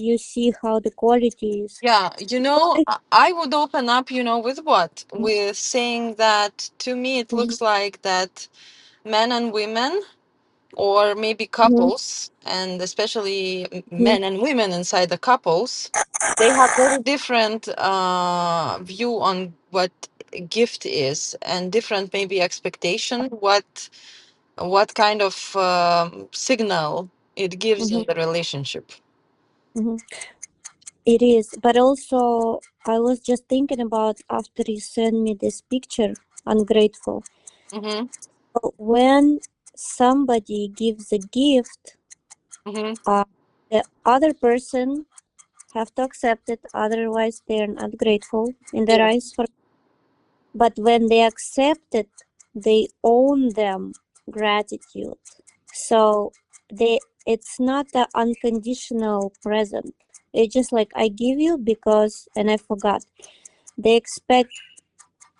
you see how the quality is. Yeah, So I would open up, with what? With saying that to me it Mhm, looks like that men and women, or maybe mhm, couples, and especially mhm, men and women inside the couples, they have very different view on what gift is, and different maybe expectation what kind of signal it gives mhm, in the relationship. mhm. It is, but also I was just thinking about after you sent me this picture, ungrateful. Mm-hmm. So when somebody gives a gift, Mm-hmm. uh, the other person have to accept it, otherwise they're not grateful in their Yes. eyes. But when they accept it, they own them gratitude. So it's not an unconditional present. It's just like I give you because and I forgot. They expect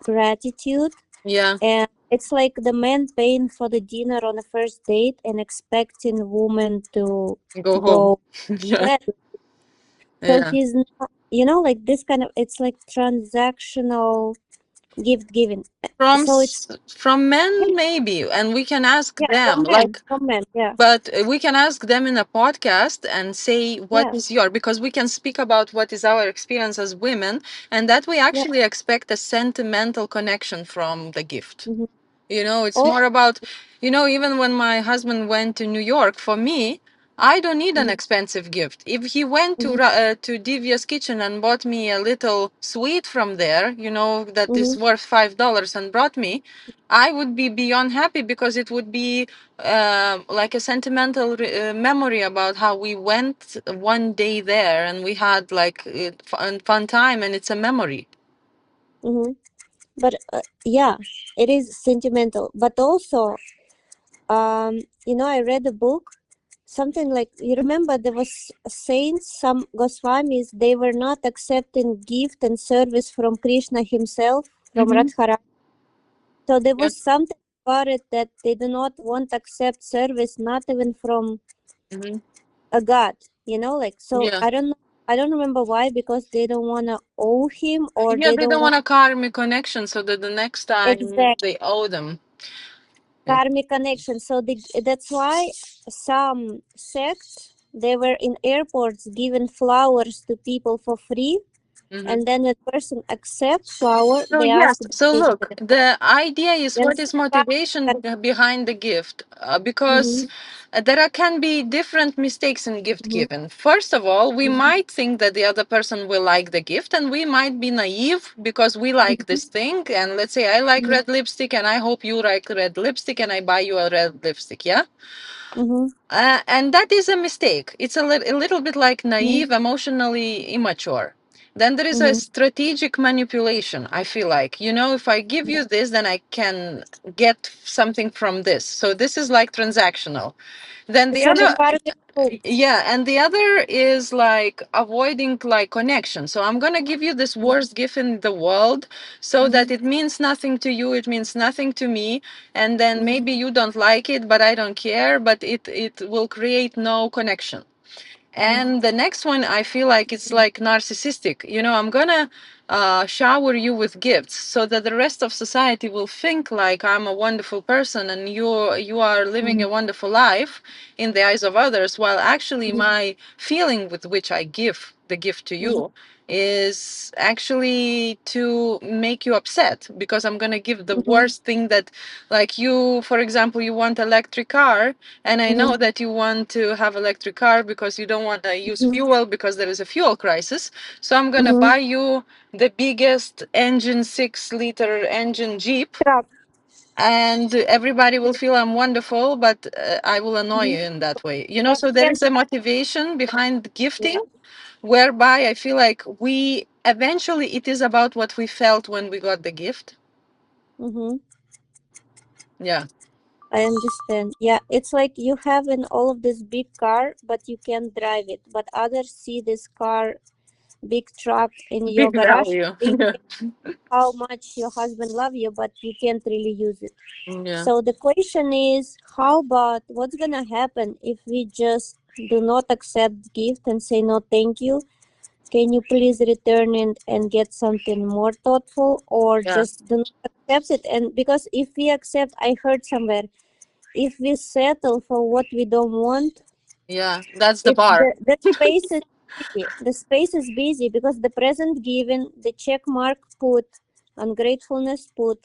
gratitude, Yeah. and it's like the man paying for the dinner on the first date and expecting woman to Go home. go to Yeah. bed. So Yeah. he's not, like this kind of, it's like transactional gift giving. From So it's, from yeah, men maybe, and we can ask yeah, them from men, like, from men, yeah, but we can ask them in a podcast and say what yeah, is your, because we can speak about what is our experience as women, and that we yeah. actually expect a sentimental connection from the gift. Mm-hmm. It's Oh, more about, even when my husband went to New York, for me, I don't need an mm-hmm, expensive gift. If he went mm-hmm, to Divya's Kitchen and bought me a little sweet from there, that mm-hmm, is worth $5 and brought me, I would be beyond happy, because it would be like a sentimental memory about how we went one day there and we had like fun time, and it's a memory. mm-hmm. But yeah, it is sentimental. But also, I read a book, something like, you remember there was saints, some Goswamis, they were not accepting gift and service from Krishna himself, from Mm-hmm. Radharani. So there Yeah. was something about it that they do not want to accept service, not even from Mm-hmm. a god. Like, so Yeah. I don't remember why, because they don't want to owe him, or Yeah, they they don't don't want want a karmic connection, so that the next time exact they owe them. Yeah. karmic connection. So that's why some sects, they were in airports giving flowers to people for free, Hmm. and then a person accepts flower, So they ask yes, them so to look, the idea is then what is motivation behind the gift, because mm-hmm, can be different mistakes in gift given. First of all, we might think that the other person will like the gift, and we might be naive because we like mm-hmm, this thing. And let's say I like red lipstick, and I hope you like red lipstick, and I buy you a red lipstick. Yeah. mm-hmm, And that is a mistake. It's a little bit like mm-hmm, naive, emotionally immature. Then there is a mm-hmm, strategic manipulation. I feel like, if I give you this, then I can get something from this. So this is like transactional. Then it's the like a other, pyramid scheme. yeah, and the other is like avoiding like connection. So I'm gonna give you this worst gift in the world, so that it means nothing to you, it means nothing to me, and then Mm-hmm, maybe you don't like it, but I don't care, but it will create no connection. mm-hmm, And the next one, I feel like it's like narcissistic. I'm gonna shower you with gifts so that the rest of society will think like I'm a wonderful person, and you are living a wonderful life in the eyes of others, while actually my feeling with which I give the gift to mm-hmm, you is actually to make you upset, because I'm going to give the mm-hmm, worst thing that, like, you, for example, you want electric car, and I mm-hmm, know that you want to have electric car because you don't want to use mm-hmm, fuel because there is a fuel crisis. So I'm going to mm-hmm. buy you the biggest engine, 6-liter engine Jeep, Truck. and everybody will feel I'm wonderful, but I will annoy Mm-hmm. you in that way. Yeah, So there can, is a motivation behind yeah. gifting, whereby I feel like we eventually, it is about what we felt when we got the gift. Mm-hmm. Yeah. I understand. Yeah, it's like you have in all of this big car, but you can't drive it. But others see this car, big truck in your Big garage, value. Yeah. thinking how much your husband love you, but you can't really use it. Yeah. So the question is, how about what's gonna happen if we just do not accept gift and say no thank you. Can you please return it and get something more thoughtful, or Yeah. just do not accept it? And because if we accept, I heard somewhere, if we settle for what we don't want, Yeah. That's the it's bar. the space is busy. The space is busy because the present given, the check mark put, ungratefulness put.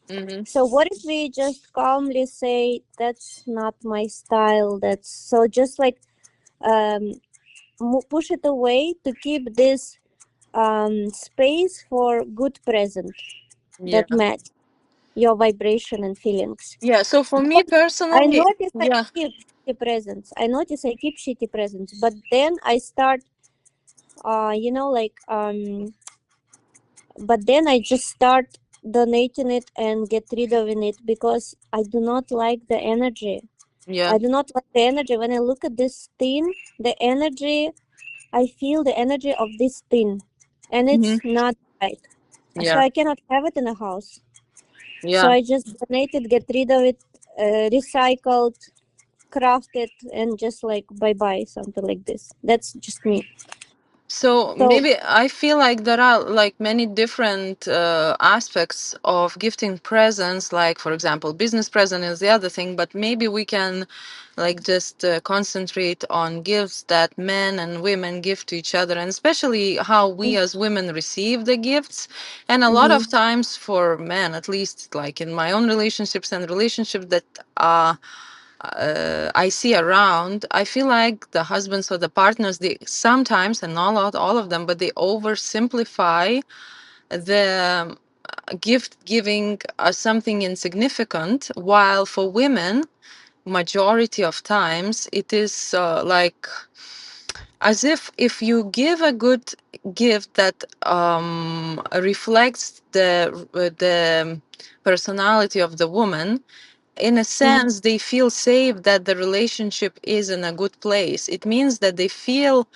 Mm-hmm. So what if we just calmly say that's not my style? That's so just like um push it away to keep this space for good present Yeah. that match your vibration and feelings. Yeah. So for me Because I personally, notice I yeah. keep shitty presents. I notice I keep shitty presents, but then I start, like, but then I just start donating it and get rid of it because I do not like the energy. Yeah. I do not like the energy. When I look at this thing, the energy, I feel the energy of this thing, and Mm-hmm. it's not right. So Yeah. I cannot have it in a house. So Yeah. I just donate it, get rid of it, recycled, craft it, and just like bye bye, something like this. That's just me. So So, maybe I feel like there are like many different aspects of gifting presents. Like for example, business present is the other thing, but maybe we can like just concentrate on gifts that men and women give to each other, and especially how we as women receive the gifts. And a lot mm-hmm, of times for men, at least like in my own relationships and relationships that I see around, I feel like the husbands or the partners, they sometimes, and not all of them, but they oversimplify the gift giving as something insignificant, while for women, majority of times, it is like as if you give a good gift that reflects the personality of the woman, in a mm-hmm, sense they feel safe that the relationship is in a good place. It means that they feel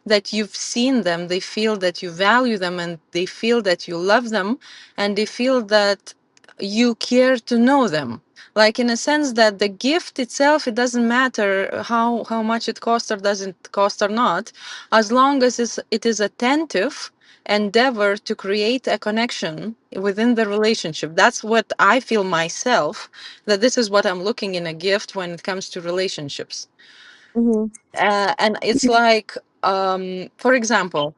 that you've seen them, they feel that you value them, and they feel that you love them, and they feel that you care to know them. Like in a sense that the gift itself, it doesn't matter how much it costs or doesn't cost or not, as long as it is attentive endeavor to create a connection within the relationship. That's what I feel myself, that this is what I'm looking in a gift when it comes to relationships. mm-hmm, And it's like, for example,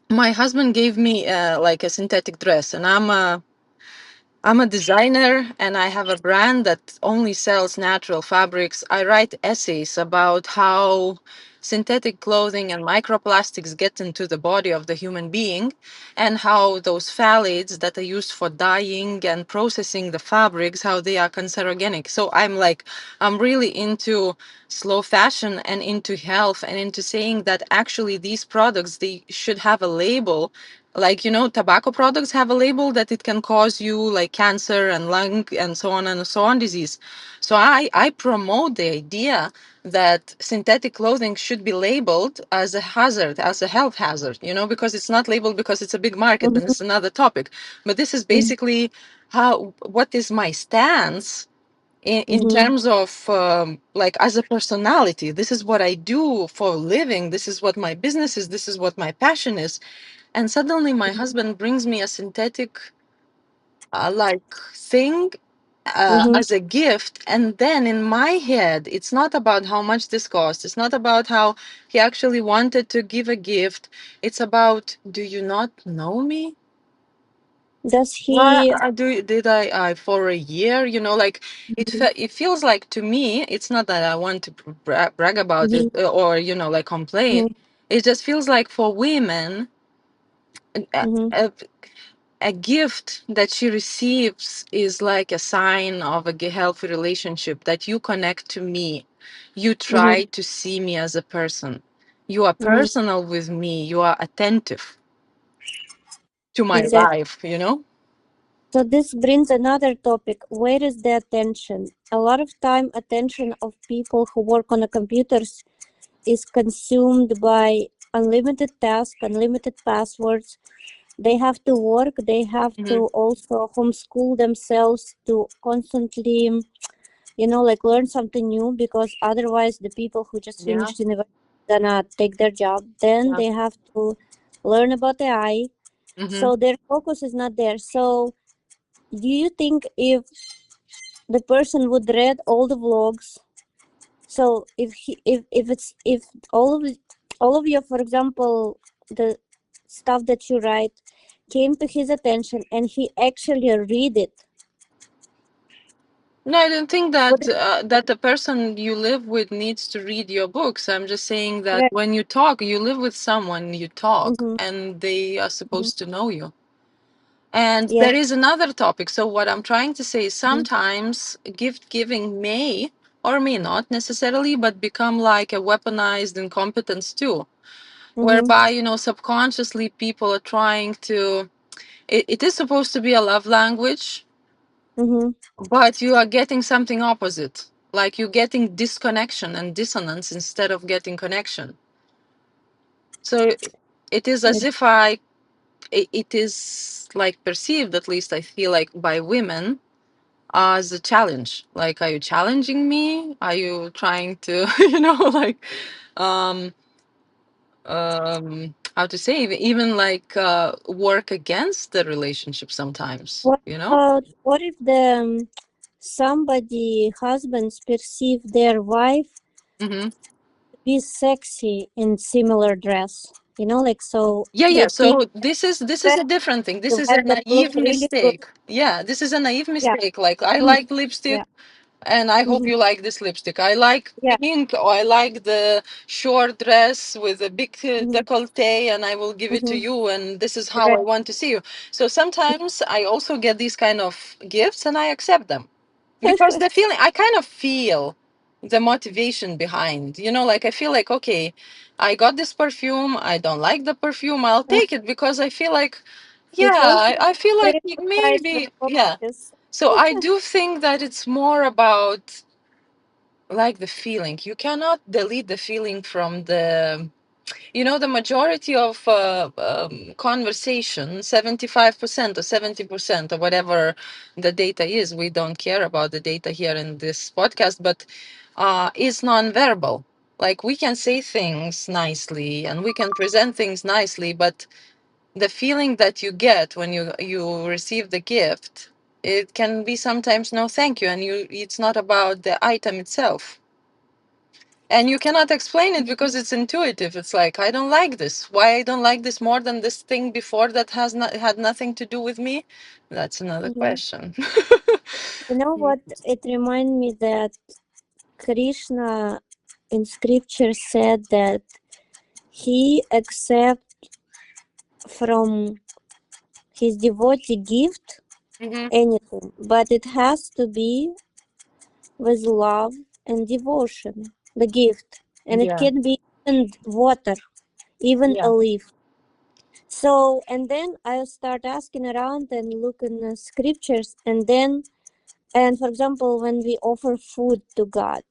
my husband gave me like a synthetic dress, and I'm a designer and I have a brand that only sells natural fabrics. I write essays about how synthetic clothing and microplastics get into the body of the human being, and how those phthalates that are used for dyeing and processing the fabrics, how they are cancerogenic. So I'm really into slow fashion and into health and into saying that actually these products, they should have a label. Like, tobacco products have a label that it can cause you like cancer and lung and so on disease. So I promote the idea that synthetic clothing should be labeled as a hazard, as a health hazard, because it's not labeled because it's a big market, and mm-hmm, it's another topic. But this is basically what is my stance in mm-hmm, terms of like as a personality. This is what I do for a living. This is what my business is. This is what my passion is. And suddenly my husband brings me a synthetic like thing mm-hmm, as a gift. And then in my head, it's not about how much this cost. It's not about how he actually wanted to give a gift. It's about, do you not know me? does Why he? did I for a year? Like it feels like to me. It's not that I want to brag about it Mm-hmm, or like complain. mm-hmm, It just feels like for women, a, mm-hmm, a, a gift that she receives is like a sign of a healthy relationship, that you connect to me, you mm-hmm, try to see me as a person, you are mm-hmm. personal with me, you are attentive to my Exactly. life. So this brings another topic. Where is the attention? A lot of time, attention of people who work on the computers is consumed by unlimited tasks, unlimited passwords. They have to work. They have Hmm. to also homeschool themselves to constantly, like learn something new, because otherwise the people who just Yeah. finished university gonna take their job. Then Yeah. they have to learn about AI. Mm-hmm. So their focus is not there. So do you think if the person would read all the vlogs, so if all of you, for example, the stuff that you write came to his attention and he actually read it, No, I don't think would that it, that the person you live with needs to read your books. I'm just saying that right? when you talk, you live with someone, you talk, Mm-hmm, and they are mm-hmm, supposed to know you. And yes. there is another topic. So what I'm trying to say is Mm-hmm, sometimes gift giving may or may not necessarily, but become like a weaponized incompetence too, mm-hmm, whereby subconsciously people are trying to. It is supposed to be a love language, mm-hmm. but you are getting something opposite. Like you're getting disconnection and dissonance instead of getting connection. So it is as if it is like perceived, at least I feel like by women, as a challenge. Like, are you challenging me? Are you trying to, like, um, how to say, even like work against the relationship sometimes, What what if the somebody husbands perceive their wife Mm-hmm. to be sexy in similar dress? Like, so Yeah, they yeah. think So this is a different thing. This the is a wife that look naive really good. mistake. Yeah, this is a naive Yeah. mistake. Like I Mm, like lipstick, yeah. and I hope Mm-hmm. you like this lipstick. I like Yeah. pink, or I like the short dress with a big Mm-hmm. décolleté, and I will give it to Mm-hmm. you. And this is how I Right. want to see you. So sometimes I also get these kind of gifts, and I accept them because the feeling I kind of feel the motivation behind. Like I feel like, okay, I got this perfume. I don't like the perfume. I'll take it because I feel like, yeah, Because I feel like stereotypes maybe, are yeah. gorgeous. So I do think that it's more about like the feeling. You cannot delete the feeling from the majority of conversation, 75% or 70% or whatever the data is. We don't care about the data here in this podcast, but is nonverbal. Like we can say things nicely and we can present things nicely, but the feeling that you get when you receive the gift, it can be sometimes no thank you, and it's not about the item itself, and you cannot explain it because it's intuitive. It's like, I don't like this. Why I don't like this more than this thing before that has not had nothing to do with me? That's another Hmm. question. You know what? It reminds me that Krishna in scripture said that he accept from his devotee gift Hmm. anything, but it has to be with love and devotion, the gift. And it Yeah. can be even water, even a Yeah. leaf. So, and then I'll start asking around and look in the scriptures, and for example, when we offer food to God,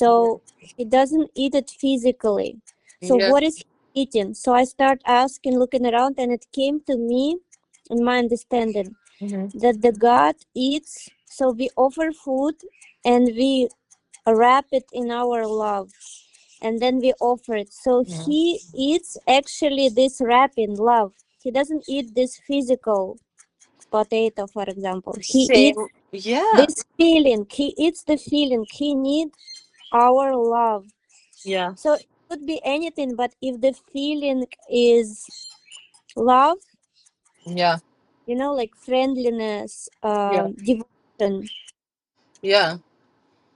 Yeah. so he doesn't eat it physically. So Yeah. what is he eating? So I start asking, looking around, and it came to me in my understanding Hmm. that the God eats. So we offer food and we wrap it in our love, and then we offer it. So Yeah. he eats actually this wrapping love. He doesn't eat this physical potato, for example. He eats Same. Yeah. this feeling. He eats the feeling. He needs our love. Yeah. So it could be anything, but if the feeling is love, Yeah. like friendliness, Yeah. devotion. Yeah.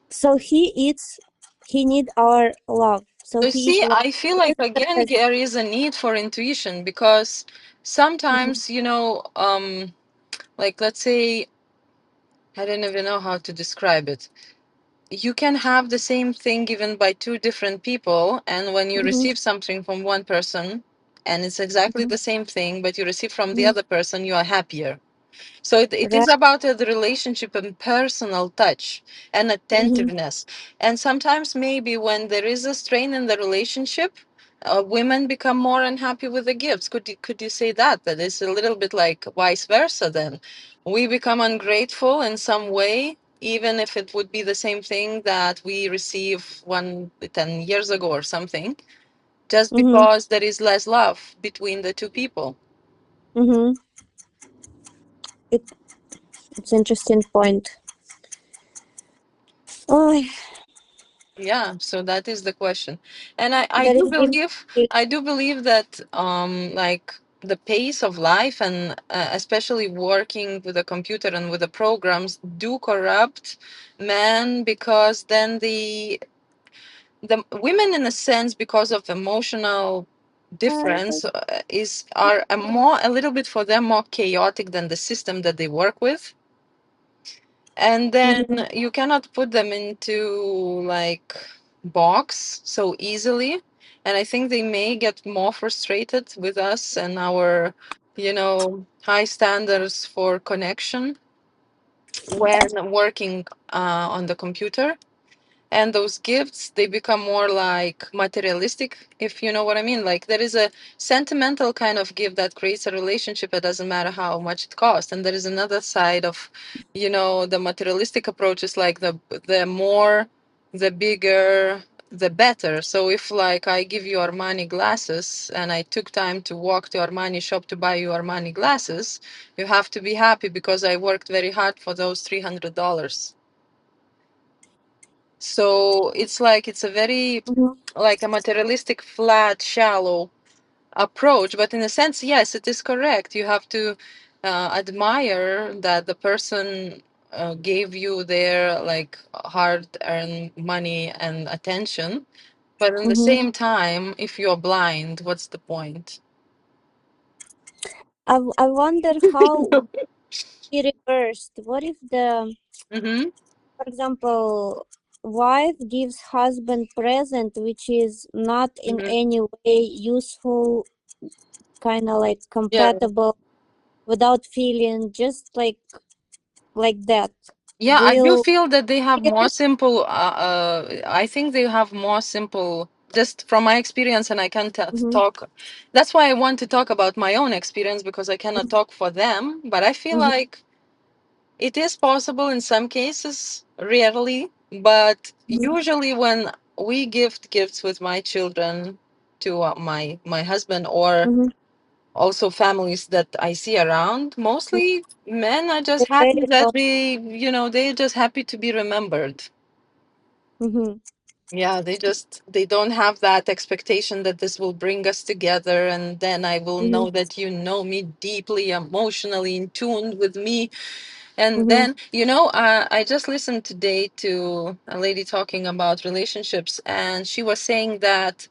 So he eats. He need our love. So So he eats see, love. I feel like again there is a need for intuition because Mhm, sometimes, like let's say, I don't even know how to describe it. You can have the same thing given by two different people, and when you mhm, receive something from one person and it's exactly mhm, the same thing, but you receive from the mhm. other person, you are happier. So it is Right. about the relationship and personal touch and Mhm, attentiveness. And sometimes maybe when there is a strain in the relationship, women become more unhappy with the gifts. Could you say that it's a little bit like vice versa? Then we become ungrateful in some way even if it would be the same thing that we receive 10 years ago or something, just Mm-hmm. because there is less love between the two people. Mm-hmm. It, it's interesting point. Oh, Yeah, so that is the question. And I that do is deep. believe, I do believe that like the pace of life and especially working with a computer and with the programs do corrupt men, because then the women, in a sense, because of emotional difference, is are a little bit for them more chaotic than the system that they work with. And then Mm-hmm. you cannot put them into like box so easily. And I think they may get more frustrated with us and our, high standards for connection when working on the computer. And those gifts, they become more like materialistic, if you know what I mean. Like there is a sentimental kind of gift that creates a relationship. It doesn't matter how much it costs. And there is another side of, the materialistic approach is like the more, the bigger, the better. So if like I give you Armani glasses and I took time to walk to Armani shop to buy you Armani glasses, you have to be happy because I worked very hard for those $300. So it's a very, Mm-hmm. like a materialistic, flat, shallow approach. But in a sense, yes, it is correct. You have to admire that the person gave you their like hard-earned money and attention. But in the Mm-hmm. same time, if you're blind, what's the point? I wonder how be reversed. What if the, Mm-hmm. for example, wife gives husband present which is not in Mm-hmm. any way useful, kind of like Yeah. compatible, without feeling, just like that. Yeah, I do Will feel that they have get more it? simple. I think they have more simple, just from my experience, and I can't Mm-hmm. talk. That's why I want to talk about my own experience, because I cannot talk for them. But I feel Mm-hmm. like it is possible in some cases, rarely, but usually when we gift gifts with my children to my husband, or Mm-hmm. also families that I see around, mostly men are just They're happy very that soft. they're just happy to be remembered. Mm-hmm. Yeah, they don't have that expectation that this will bring us together, and then I will Mm-hmm. know that you know me deeply, emotionally in tune with me. And Mm-hmm. then, I just listened today to a lady talking about relationships, and she was saying that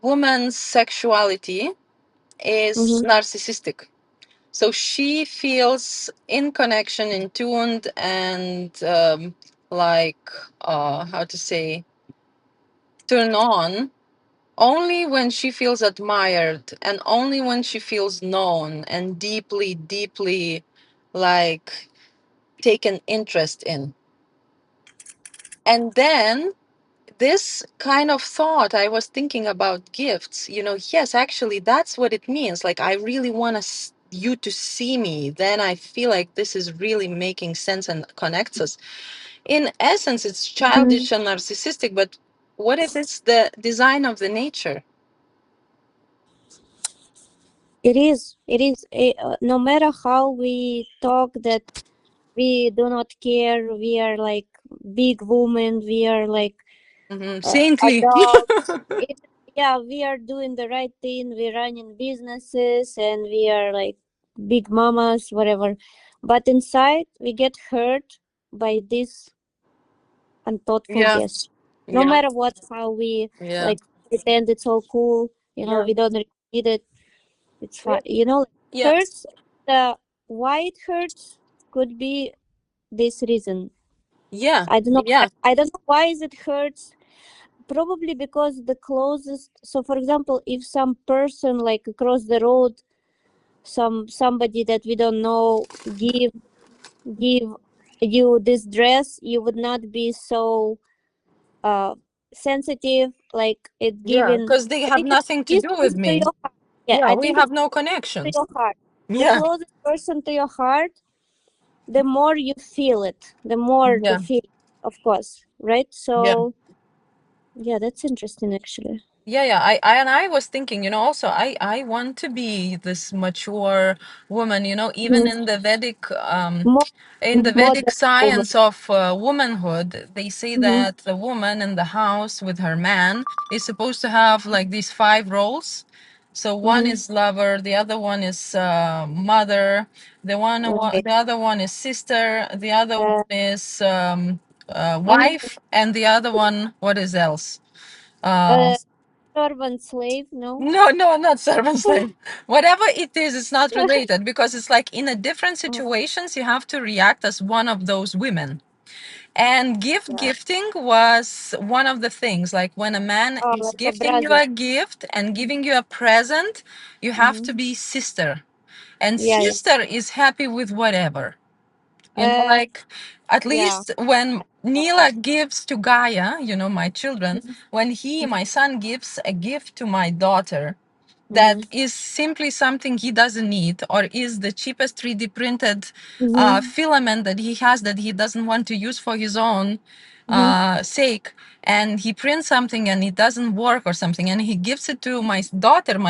woman's sexuality is Mm-hmm. narcissistic. So she feels in connection, in tuned, and like, how to say, turn on only when she feels admired, and only when she feels known and deeply, deeply, like, taken interest in. And then this kind of thought, I was thinking about gifts, yes, actually, that's what it means. Like, I really want you to see me. Then I feel like this is really making sense and connects us. In essence, it's Mm-hmm. childish and narcissistic, but what if it's the design of the nature? It is. It is. No matter how we talk that we do not care, we are like big women, we are like Saintly. adults. It, yeah, we are doing the right thing. We're running businesses and we are like big mamas, whatever. But inside, we get hurt by this unthoughtful Yeah, guest. No yeah, matter what, how we yeah, like pretend it's all cool, yeah, we don't really need it. It's fine. yeah, Hurts. The why it hurts could be this reason. yeah, I don't know. yeah, I don't know why is it hurts. Probably because the closest. So, for example, if some person like across the road, somebody that we don't know give you this dress, you would not be so uh sensitive. Like it yeah, giving because they have because nothing to this do with is to me. your heart. Yeah, Yeah, I we think it's have no to connection. your heart. The Yeah, closest person to your heart the more you feel it, the more the Yeah. feel, of course, right? Yeah. So yeah, that's interesting actually. Yeah, yeah. And I was thinking, also I want to be this mature woman, even Mhm. More in the Vedic modern woman. science of womanhood, they say Mm-hmm. that the woman in the house with her man is supposed to have like these five roles. So one Mm-hmm. is lover, the other one is mother, Right. the other one is sister, the other Uh, one is uh, wife, and the other one, what is else? Uh, uh, servant slave, no? no, no, not servant slave. Whatever it is, it's not related because it's like in a different Oh, situations you have to react as one of those women. And gift yeah. gifting was one of the things. Like when a man Oh, is like a gifting you brother. a gift and giving you a present, you have Mm-hmm. to be sister. And Yeah, yeah. sister is happy with whatever. Uh, Like at yeah. least when Uh, Neela gives to Gaia, my children, mm-hmm. when my son gives a gift to my daughter, Mm-hmm. that is simply something he doesn't need or is the cheapest 3D printed Mm-hmm. filament that he has that he doesn't want to use for his own Mm-hmm. sake, and he prints something and it doesn't work or something and he gives it to my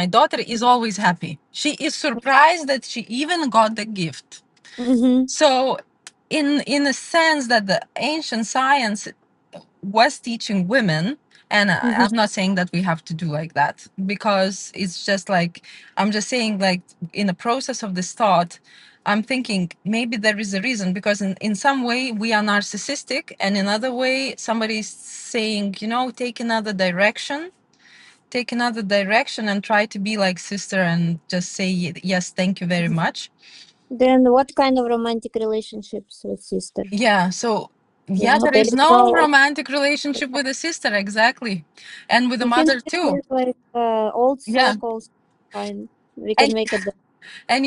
daughter is always happy. She is surprised that she even got the gift. Mm-hmm. So in a sense that the ancient science was teaching women, and Mm-hmm. I'm not saying that we have to do like that because it's just like I'm just saying like in the process of this thought I'm thinking maybe there is a reason because in some way we are narcissistic and in other way somebody is saying take another direction and try to be like sister and just say yes, thank you very much. Then what kind of romantic relationships with sister? Yeah, so yeah, there There is is no no. romantic relationship with a sister, exactly. And with a You can mother say too. like old Yeah. circles. Fine, we And can make it. and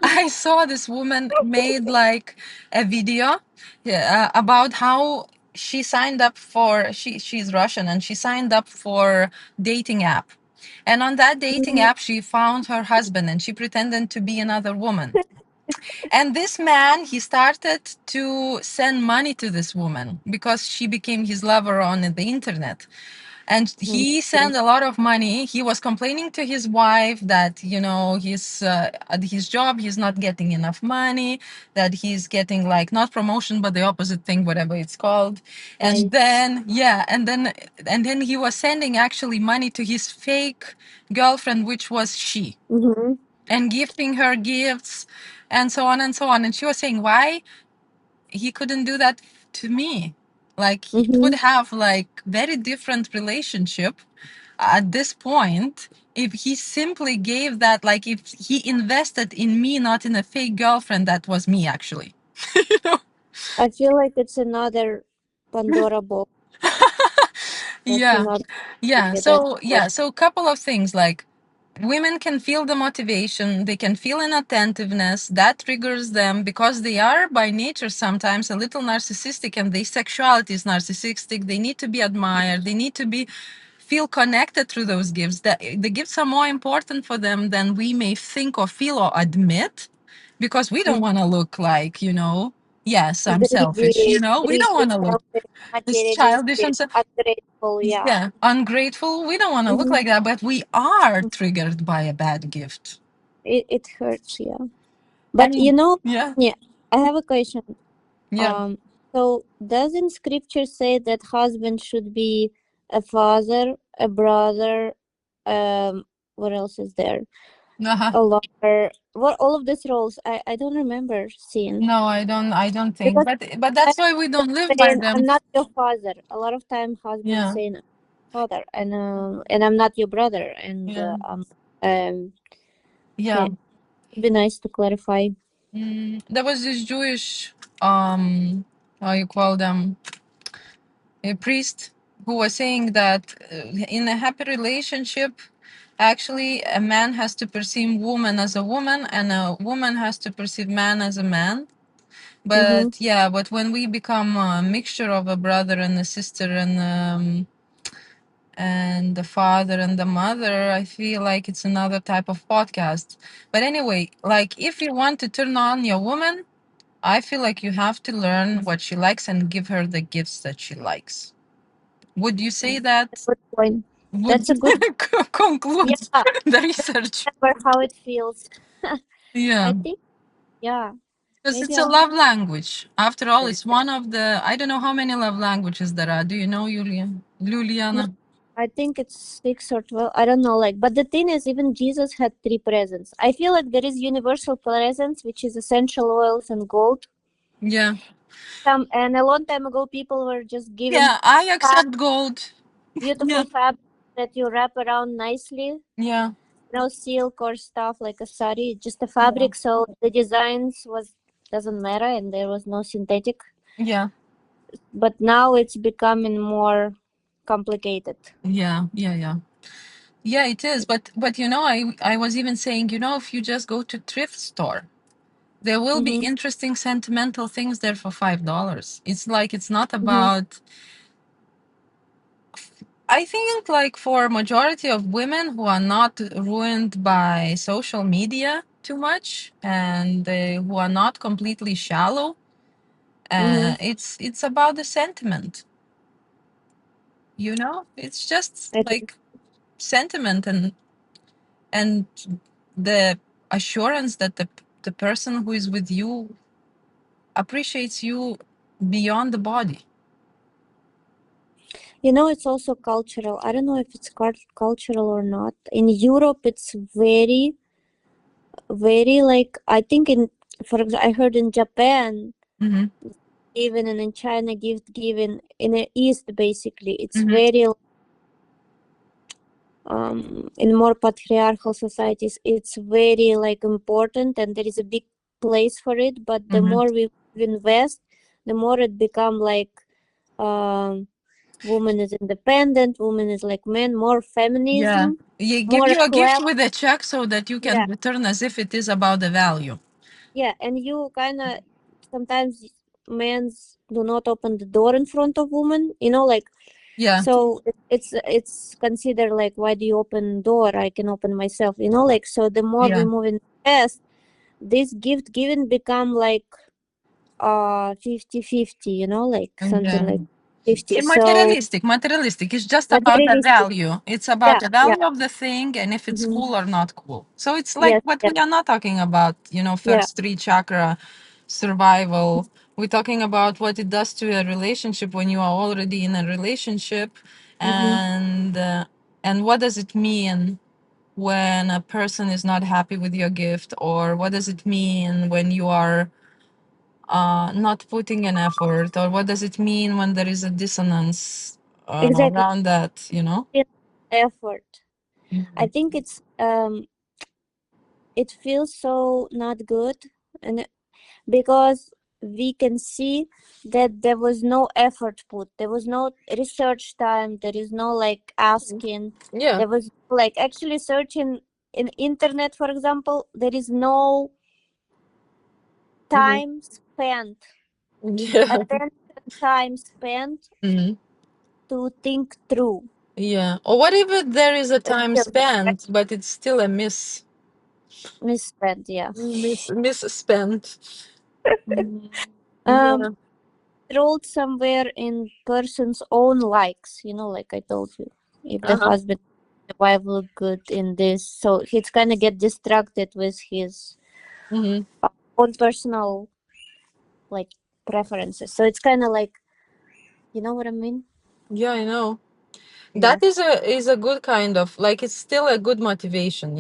I saw this woman made like a video, yeah, about how she signed up for she's Russian and she signed up for dating app. And on that dating Mhm. app she found her husband and she pretended to be another woman. And this man, he started to send money to this woman because she became his lover on the internet. And Mhm. he sent a lot of money. He was complaining to his wife that, he's at his job, he's not getting enough money, that he's getting like not promotion, but the opposite thing, whatever it's called. And Right. then, yeah, and then he was sending actually money to his fake girlfriend, which was she, Mm-hmm. and gifting her gifts and so on and so on. And she was saying why he couldn't do that to me. Like he Mm-hmm. would have like very different relationship at this point if he simply gave that, like if he invested in me, not in a fake girlfriend that was me actually. you know? I feel like it's another Pandora box. That's Yeah. another. Yeah. Okay, that's So what. yeah. So a couple of things like women can feel the motivation, they can feel an attentiveness that triggers them because they are by nature sometimes a little narcissistic and their sexuality is narcissistic. They need to be admired, they need to be feel connected through those gifts. That the gifts are more important for them than we may think or feel or admit because we don't Mm. want to look like, yes, I'm selfish, we don't Greedy, want to look selfish, this childish materialistic, and so ungrateful. Yeah. yeah, ungrateful. We don't want to look Mm-hmm. like that, but we are triggered by a bad gift. It hurts. Yeah. But And yeah, yeah, I have a question. yeah, Um, so doesn't scripture say that husband should be a father, a brother, what else is there? uh-huh. A lover. What all of these roles? I don't remember seeing No, I don't think, because but I that's why we don't live by saying I'm them. not your father. A lot of time husbands Yeah, saying father and I'm not your brother and yeah, yeah, yeah. it'd be nice to clarify. There was this Jewish, how you call them, a priest who was saying that in a happy relationship, actually, a man has to perceive woman as a woman, and a woman has to perceive man as a man. Mm-hmm. But yeah, but when we become a mixture of a brother and a sister and the father and the mother, I feel like it's another type of podcast. But anyway, like if you want to turn on your woman, I feel like you have to learn what she likes and give her the gifts that she likes. Would you say that Good point. would That's a good. conclude Yeah, the research? remember how it feels. Yeah. I think, yeah, Because maybe it's a I'll. love language. After all, it's one of the, I don't know how many love languages there are. Do you know, No, Juliana? I think it's 6 or 12. I don't know. Like, but the thing is, even Jesus had three presents. I feel like there is universal presence, which is essential oils and gold. Yeah. And a long time ago, people were just given Yeah, I fab, accept gold. Yeah. beautiful fabric that you wrap around nicely. Yeah. No silk or stuff like a sari, just a Yeah. fabric. So the designs was doesn't matter, and there was no synthetic. Yeah. But now it's becoming more complicated. Yeah. Yeah. Yeah. Yeah, it is. But I was even saying, if you just go to thrift store, there will be Mm-hmm. interesting sentimental things there for $5. It's like it's not Mm-hmm. about. I think like for majority of women who are not ruined by social media too much and who are not completely shallow, Mm-hmm. it's about the sentiment. It's just It is. like sentiment and the assurance that the person who is with you appreciates you beyond the body. It's also cultural. I don't know if it's cultural or not. In Europe, it's very, very like, I think for example, I heard in Japan, Mm-hmm. even and in China, gift given in the East, basically, it's Mm-hmm. very in more patriarchal societies, it's very like important, and there is a big place for it. But the Mm-hmm. more we invest, the more it become like um woman is independent, woman is like men, more Yeah. feminism, You give more you a gift clever. with a check so that you can Yeah, return as if it is about the value. yeah, and you kind of sometimes men's do not open the door in front of women, like. Yeah. So it's considered like, why do you open door? I can open myself, like. So the more we Yeah. move in past, this gift given become like 50-50, like something Yeah. like 50. So Materialistic. It's just about the materialistic. value. It's about Yeah, the yeah. value of the thing and if it's Hmm. cool or not cool. So it's like, Yes, but yes, we are not talking about, yeah. first three chakra survival. We're talking about what it does to a relationship when you are already in a relationship, Hmm. and what does it mean when a person is not happy with your gift, or what does it mean when you are not putting an effort, or what does it mean when there is a dissonance Exactly. around that, Effort. I think it feels so not good, and because we can see that there was no effort put, there was no research time, there is no like asking, Yeah. there was like actually searching in internet, for example, there is no Mhm. time spent, Yeah. attention time spent Mhm. to think through Yeah. Or what if there is a a time real gift, right? spent, but it's still a Misspent, yeah. misspent? Mhm. um Yeah. Rolled somewhere in person's own likes, like I told you, if the Uh-huh. husband, the wife look good in this, so he's kind of get distracted with his Hmm. own personal like preferences. So it's kind of like, you know what I mean? Yeah, I know. Yeah. That is a good kind of like it's still a good motivation.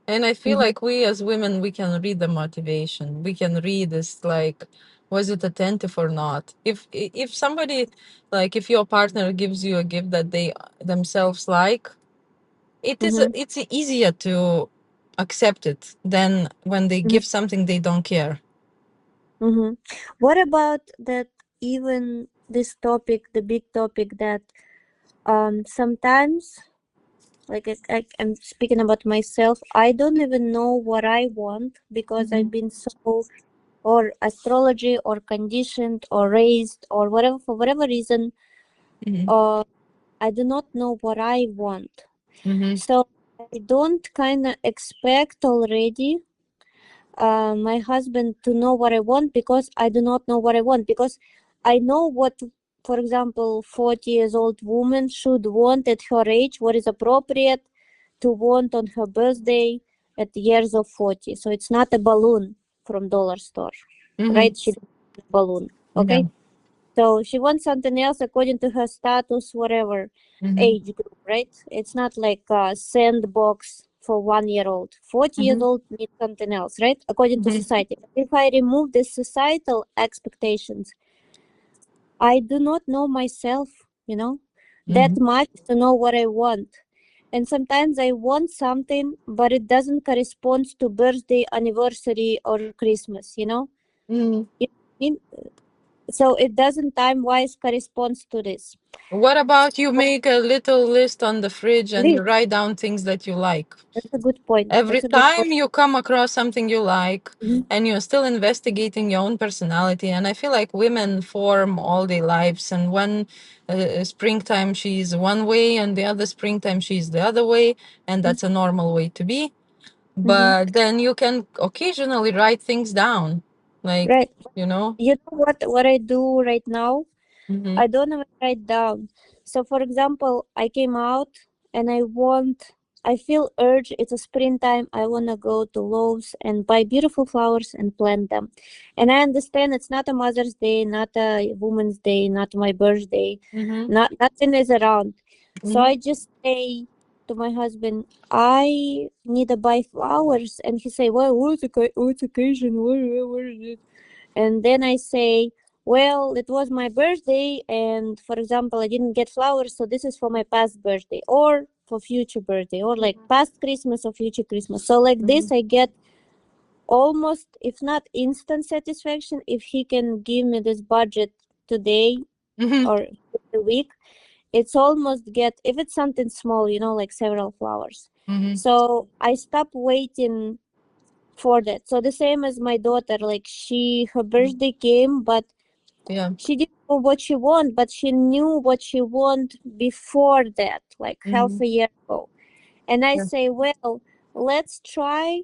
And I feel Mm-hmm. like we as women, we can read the motivation. We can read this like, was it attentive or not? If somebody, like if your partner gives you a gift that they themselves like, Mm-hmm. it's easier to accept it than when they Mm-hmm. give something they don't care. Mm-hmm. What about that? Even this topic, the big topic that sometimes, like I'm speaking about myself, I don't even know what I want because Hmm. I've been so or astrology or conditioned or raised or whatever, for whatever reason, Hmm. uh I do not know what I want. Hmm. So I don't kind of expect already my husband to know what I want, because I do not know what I want. Because I know what, for example, 40 years old woman should want at her age, what is appropriate to want on her birthday at the years of 40. So it's not a balloon from dollar store, Mm-hmm. right? She doesn't want a balloon. Yeah. Okay. So she wants something else according to her status, whatever Mm-hmm. age group, right? It's not like a sandbox for 1 year old. 40 years Mm-hmm. old needs something else, right? According to Mm-hmm. society. If I remove the societal expectations, I do not know myself, that Mm-hmm. much to know what I want. And sometimes I want something, but it doesn't correspond to birthday, anniversary, or Christmas, Mm-hmm. You know what I mean? So it doesn't time wise corresponds to this. What about you make a little list on the fridge and you List. write down things that you like? That's a good point. Every That's a good time point. you come across something you like Mhm. and you're still investigating your own personality, and I feel like women form all their lives, and one springtime she's one way and the other springtime she's the other way, and that's a normal way to be. Mhm. But then you can occasionally write things down, like, Right. you know. You know what I do right now? Mm-hmm. I don't even write down. So for example, I came out and I feel urge, it's a springtime, I wanna go to Lowe's and buy beautiful flowers and plant them. And I understand it's not a Mother's Day, not a Woman's Day, not my birthday, Mm-hmm. nothing is around. So Mm-hmm. I just say to my husband, I need to buy flowers, and he say, well, what's occasion? What is it? And then I say, well, it was my birthday, and for example, I didn't get flowers, so this is for my past birthday or for future birthday, or like past Christmas or future Christmas. So like this I get almost, if not instant satisfaction, if he can give me this budget today Mm-hmm. or the week, it's almost get, if it's something small, like several flowers. Mm-hmm. So I stop waiting for that. So the same as my daughter, like her birthday came, but Yeah. she didn't know what she want, but she knew what she want before that, like half Mm-hmm. a year ago. And I Yeah. say, well, let's try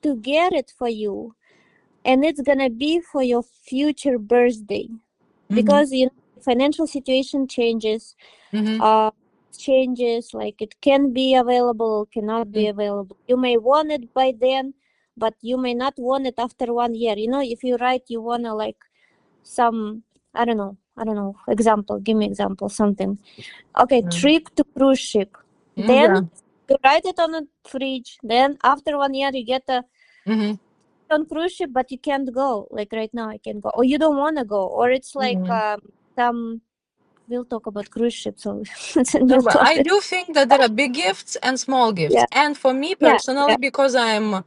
to get it for you, and it's gonna be for your future birthday, Mm-hmm. because financial situation changes, Mm-hmm. uh like it can be available, cannot be available. You may want it by then, but you may not want it after 1 year. If you write you wanna like some, I don't know, example, give me example, something. Okay, Mm-hmm. trip to cruise ship. Then Yeah. you write it on a fridge, then after 1 year you get a Mm-hmm. on cruise ship, but you can't go, like right now I can go, or you don't want to go, or it's like Mm-hmm. some, we'll talk about cruise ships, so it's a No, new but I topic. do think that there are big gifts and small gifts. Yeah, And for me yeah, personally, yeah. because I'm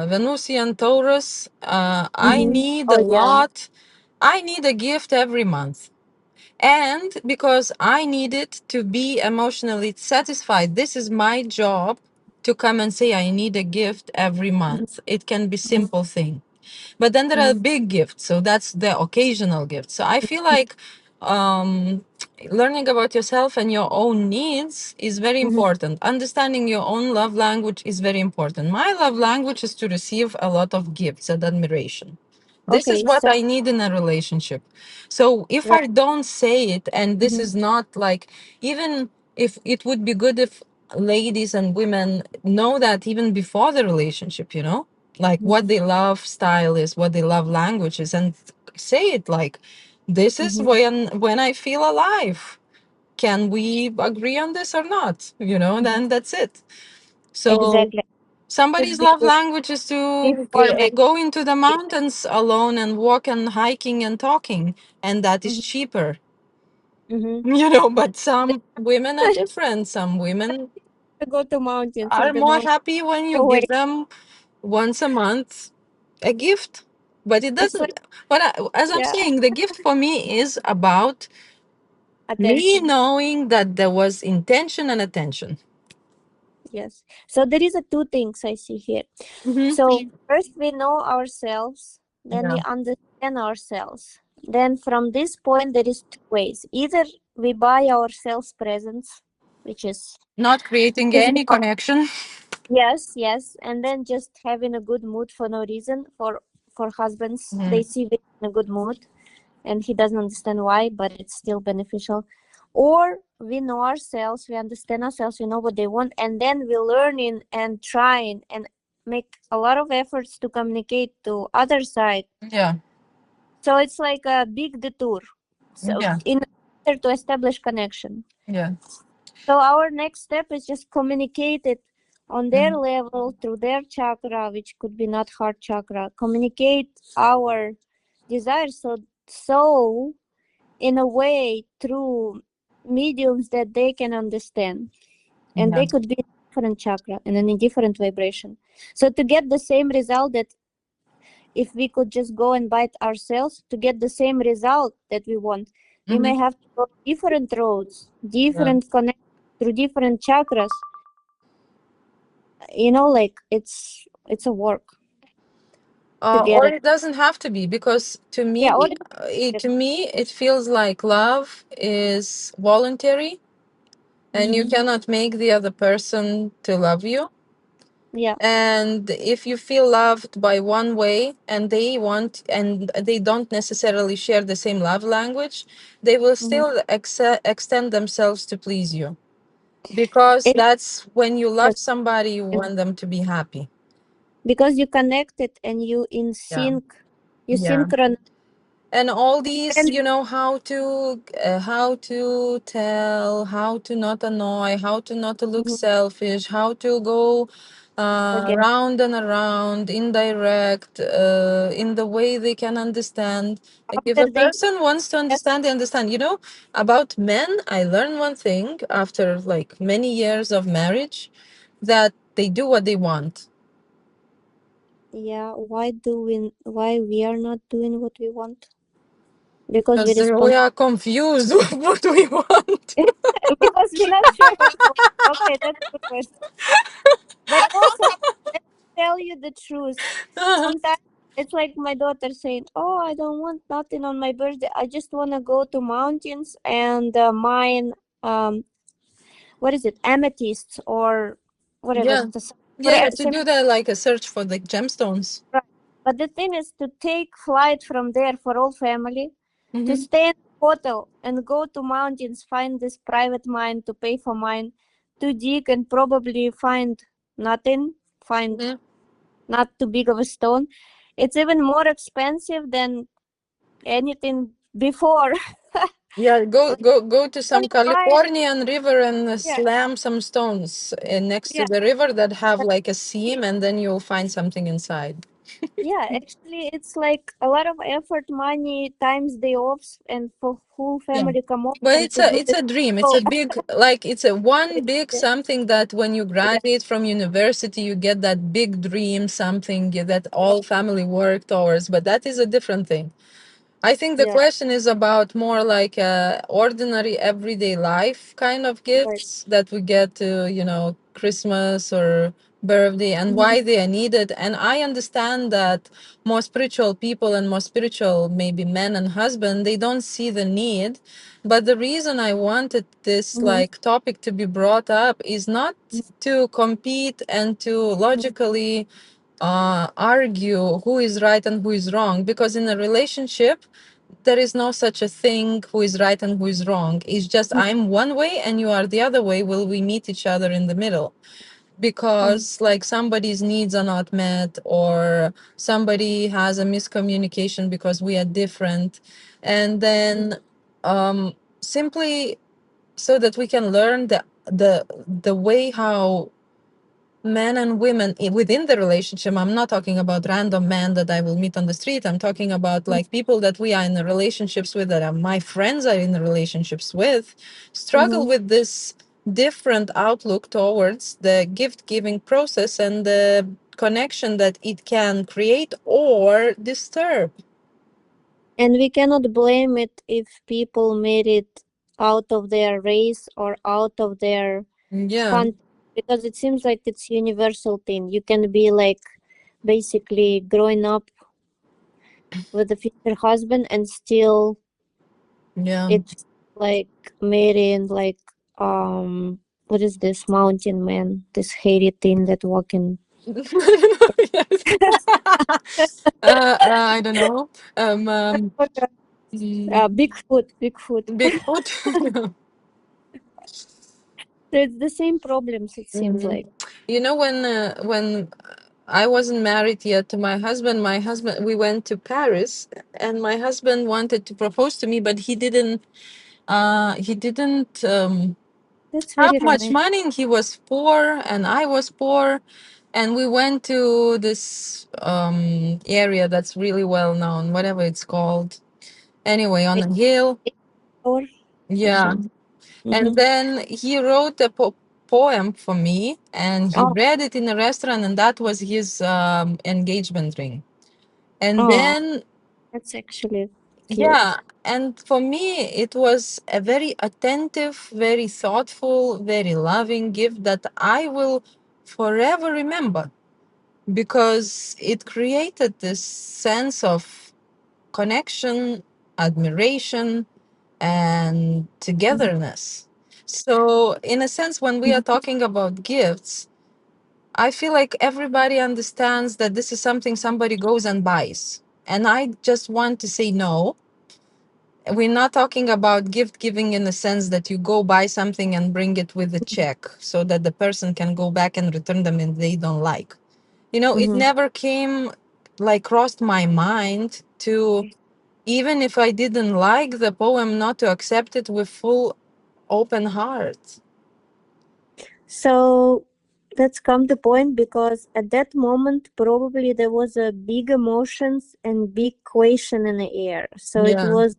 Venusian Taurus, I Mm-hmm. need a Oh yeah. lot. I need a gift every month. And because I need it to be emotionally satisfied, this is my job to come and say I need a gift every month. It can be Mm-hmm. simple thing. But then there are big gifts, so that's the occasional gift. So I feel like um, learning about yourself and your own needs is very Mm-hmm. important. Understanding your own love language is very important. My love language is to receive a lot of gifts and admiration. This is Okay, what so I need in a relationship. So if right. I don't say it, and this Mm-hmm. is not like, even if it would be good if ladies and women know that even before the relationship, like what they love style is, what they love language is, and say it like, this is Mm-hmm. when I feel alive. Can we agree on this or not? Then that's it. So Exactly. Should somebody's be love language is to before and go into the mountains alone and walk and hiking and talking, and that is cheaper. mm-hmm. But some women are different. Some women To go to mountains, are if the more mountain happy when you away. give them once a month a gift. But it It's like, doesn't, as I'm yeah, saying, the gift for me is about me attention. knowing that there was intention and attention. Yes. So there is a two things I see here. So Mm-hmm. first we know ourselves, then Yeah. we understand ourselves. Then from this point there is two ways. Either we buy ourselves presents, which is Not creating is any connection. Yes, yes, and then just having a good mood for no reason. For husbands, they Mhm. see me in a good mood, and he doesn't understand why, but it's still beneficial. Or we know ourselves, we understand ourselves, we know what they want, and then we're learning and trying and make a lot of efforts to communicate to other side. Yeah, So it's like a big detour. So yeah, in order to establish connection. yeah. So our next step is just communicate it on their Mhm. level through their chakra, which could be not heart chakra. Communicate our desires so in a way through mediums that they can understand, and Yeah. they could be in a different chakra and in a different vibration. So to get the same result, that if we could just go and bite ourselves to get the same result that we want, we may Hmm. have to go different roads, Yeah. different connections through different chakras. You know, like it's a work to get Or it. it doesn't have to be, because to Yeah, or me, it feels like love is voluntary, and you mm-hmm. cannot make the other person to love you. Yeah. And if you feel loved by one way, and they want, and they don't necessarily share the same love language, they will Mm-hmm. still extend themselves to please you, because It, that's when you yes, love somebody, you want them to be happy. because you connect it and you in Yeah. sync, you Yeah. synchronize. And all these, And how to tell, how to not annoy, how to not to look mhm, selfish, how to go forget. round and around, indirect, in the way they can understand. Like if a After they person wants to yes, understand, they understand. About men, I learned one thing after like many years of marriage, that they do what they want. yeah, why we are not doing what we want? Because we Because respond. we are confused what we want. Because we're not sure what we want. Okay, that's a good question. But also, let me tell you the truth. Sometimes it's like my daughter saying, "Oh, I don't want nothing on my birthday. I just want to go to mountains and mine. Um, what is it? Amethysts or whatever. Yeah. Yeah, to do that, like a search for the gemstones. Right. But the thing is to take flight from there for all family, to Mm-hmm. stay in a hotel and go to mountains, find this private mine to pay for mine, to dig and probably find nothing, find Hmm. not too big of a stone. It's even more expensive than anything before. Yeah, Like, go to some only find, Californian river and yeah, slam some stones next to yeah, the river that have like a seam, and then you'll find something inside. yeah. Actually, it's like a lot of effort, money, times day offs, and for whole Yeah. family come over But and it's to a do it's this. a dream. It's So a big, like, it's a one it's big something that when you yeah, graduate from university, you get that big dream, something that yeah, all family work towards. But that is a different thing. I think the yeah, question is about more like ordinary everyday life kind of right. gifts that we get to, Christmas or birthday, and Mhm, why they are needed. And I understand that more spiritual people and more spiritual, maybe men and husband, they don't see the need. But the reason I wanted this mhm, like topic to be brought up is not to compete and to mhm, logically argue who is right and who is wrong, because in a relationship there is no such a thing who is right and who is wrong. It's just mhm, I'm one way and you are the other way. Will we meet each other in the middle? mhm, Because like somebody's needs are not met, or somebody has a miscommunication because we are different. And then simply so that we can learn the way how men and women within the relationship. I'm not talking about random men that I will meet on the street. I'm talking about mhm, like people that we are in relationships with, that are my friends are in relationships with, struggle mhm. with this different outlook towards the gift giving process and the connection that it can create or disturb. And we cannot blame it if people made it out of their race or out of their Yeah. country, because it seems like it's universal thing. You can be like basically growing up with a future husband and still Yeah. it's like marrying like what is this mountain man? This hairy thing that walking. Yes. I don't know. Mm, Bigfoot, Bigfoot. Bigfoot. So it's the same problems. It seems Mhm. like. You know, when I wasn't married yet to my husband, we went to Paris, and my husband wanted to propose to me, but he didn't That's have very much romantic. money. He was poor, and I was poor, and we went to this area that's really well known, whatever it's called. Anyway, on a hill. Or Yeah. something. And Mm-hmm. then he wrote a poem for me, and he Oh, read it in a restaurant, and that was his engagement ring. And oh, then, that's actually yeah, cute. and for me, it was a very attentive, very thoughtful, very loving gift that I will forever remember, because it created this sense of connection, admiration, and togetherness. So, in a sense, when we are talking about gifts, I feel like everybody understands that this is something somebody goes and buys. And I just want to say no. We're not talking about gift giving in the sense that you go buy something and bring it with a check so that the person can go back and return them if they don't like. You know, it Mm-hmm. never came, like, crossed my mind to, even if I didn't like the poem, not to accept it with full open heart. So let's come to point because at that moment probably there was a big emotions and big question in the air. So it Yeah. was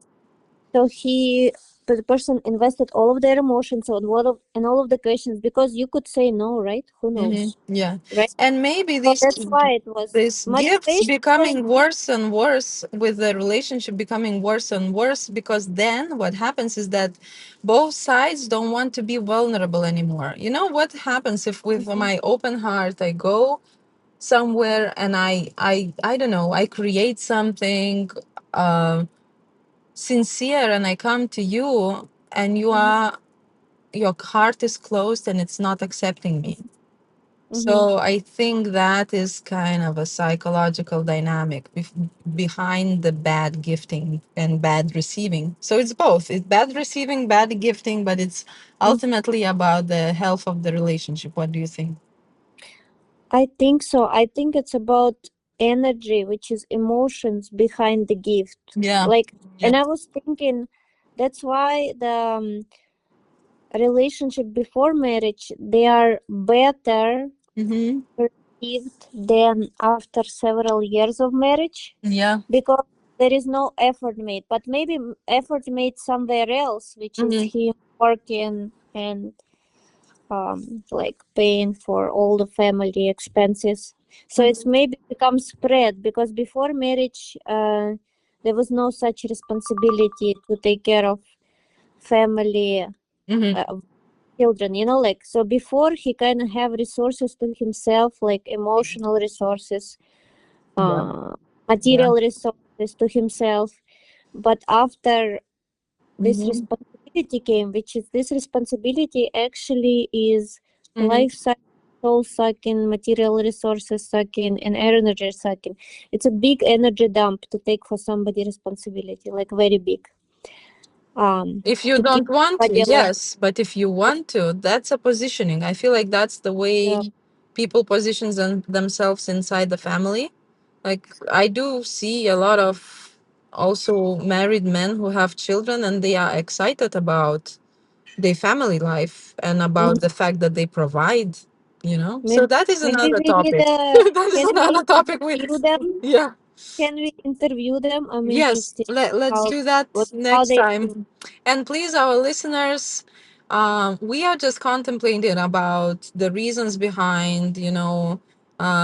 so he the person invested all of their emotions on what of and all of the questions because you could say no, right? Who Hmm. knows, Yeah. right? And maybe So that's why it was these gifts motivation was. becoming worse and worse, with the relationship becoming worse and worse, because then what happens is that both sides don't want to be vulnerable anymore. You know what happens if, with Mhm, my open heart, I go somewhere and I don't know, I create something uh, sincere, and I come to you, and mhm, your heart is closed and it's not accepting me. mhm. So I think that is kind of a psychological dynamic behind the bad gifting and bad receiving. So it's both. It's bad receiving, bad gifting, but it's Mm. ultimately about the health of the relationship. What do you think? I think so. I think it's about energy, which is emotions behind the gift. Yeah. Like, Yeah. and I was thinking that's why the relationship before marriage they are better Mm-hmm. perceived than after several years of marriage Yeah. because there is no effort made. But maybe effort made somewhere else, which is Mm-hmm. him working and like paying for all the family expenses. So it's Mm-hmm. maybe become spread because before marriage, there was no such responsibility to take care of family, Mm-hmm. uh, children. Like so before he kind of have resources to himself, like emotional resources, Yeah. uh, Yeah. material resources to himself. But after this Mm-hmm. responsibility came, which is this responsibility actually is Mm-hmm. life sucking, soul sucking, material resources sucking, and energy sucking. It's a big energy dump to take for somebody responsibility, like very big. If you To keep don't want to, somebody alive. yes, but if you want to, that's a positioning. I feel like that's the Yeah. way people position themselves inside the family. Like, I do see a lot of also married men who have children, and they are excited about their family life and Mhm. about the fact that they provide, So Maybe, that is maybe another we need topic. That is can we another topic interview with, them? yeah. Can we interview them? I'm Yes, interested let's how do that how next they time. feel. And please, our listeners, we are just contemplating about the reasons behind,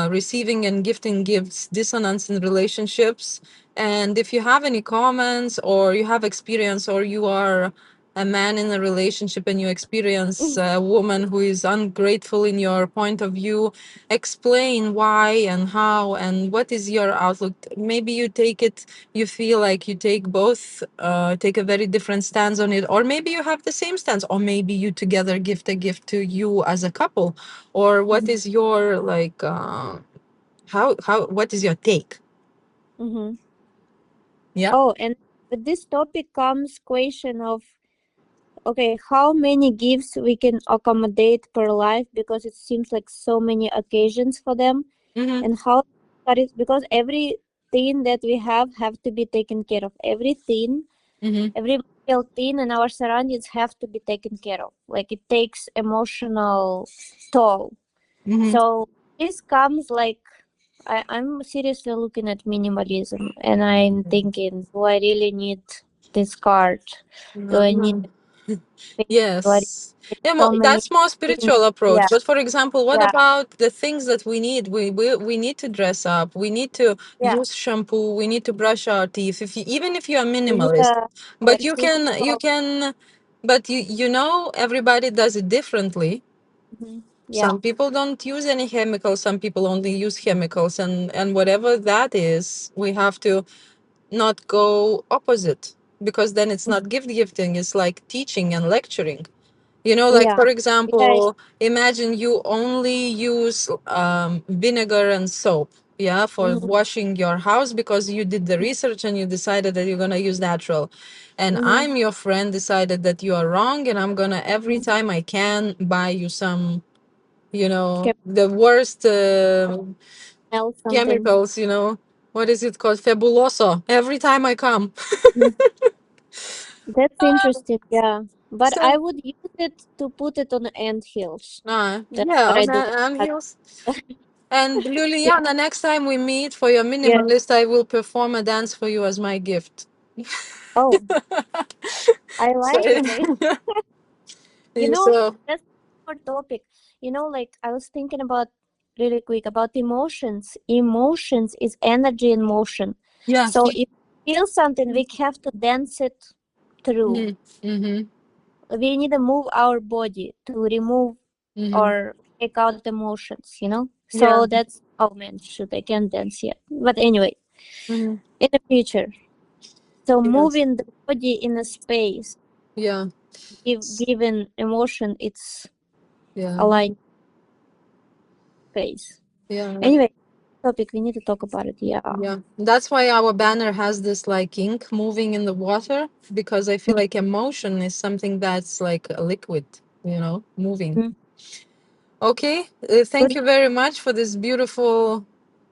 receiving and gifting gifts, dissonance in relationships. And if you have any comments, or you have experience, or you are a man in a relationship and you experience a woman who is ungrateful in your point of view, explain why and how and what is your outlook. Maybe you take it, you feel like you take both, take a very different stance on it, or maybe you have the same stance, or maybe you together gift a gift to you as a couple, or what Mhm. is your like, how what is your take? Mhm. Yeah. Oh, and with this topic comes question of, okay, how many gifts we can accommodate per life, because it seems like so many occasions for them, Mm-hmm. and how that is because everything that we have to be taken care of. Everything, Mm-hmm. every material thing in our surroundings have to be taken care of. Like it takes emotional toll. Mm-hmm. So this comes like I'm seriously looking at minimalism, and I'm thinking, do I really need this card? Do I need Uh-huh. space? Do I Yes. need Yeah, so many that's more things? spiritual approach. Yeah, But for example, what yeah, about the things that we need? We need to dress up. We need to yeah. use shampoo. We need to brush our teeth. If you, even if you are We need minimalist, a but you reciprocal. can, but you know everybody does it differently. Mhm. Yeah, Some people don't use any chemicals. Some people only use chemicals, and whatever that is, we have to not go opposite, because then it's not gifting, it's like teaching and lecturing. You know, like yeah, for yeah. example, imagine you only use vinegar and soap, yeah, for Mm-hmm, washing your house because you did the research and you decided that you're going to use natural. And mm-hmm. I'm your friend, decided that you are wrong, and I'm going to every time I can buy you some, Can the worst smell something. chemicals, what is it called? Fabuloso. Every time I come. Mhm. That's interesting. Yeah, but So, I would use it to put it on the ant hills. That's yeah, what I on do. and But heels. And yeah, Juliana, next time we meet for your yeah. minimalist, I will perform a dance for you as my gift. Oh, I So, like it. You know, so that's our topic. Like I was thinking about really quick about emotions. Emotions is energy in motion. yeah. So if we feel something, we have to dance it through. Mm-hmm. Mm-hmm. We need to move our body to remove Mm-hmm. or take out emotions. So Yeah. that's how men should. I can't dance yet. But anyway, Mm-hmm. in the future. So Yes. moving the body in a space, Yeah. given emotion, it's Yeah. aligned space. Yeah. Anyway, topic we need to talk about it. Yeah. Yeah, that's why our banner has this like ink moving in the water, because I feel like emotion is something that's like a liquid, moving. Mhm. Okay, thank Good. you very much for this beautiful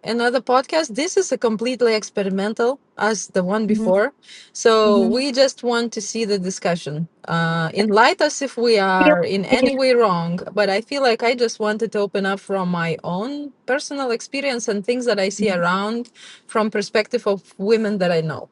another podcast. This is a completely experimental as the one Hmm. before. So Hmm. we just want to see the discussion. Enlighten us if we Feel are in free. any way wrong. But I feel like I just wanted to open up from my own personal experience and things that I see around from perspective of women that I know.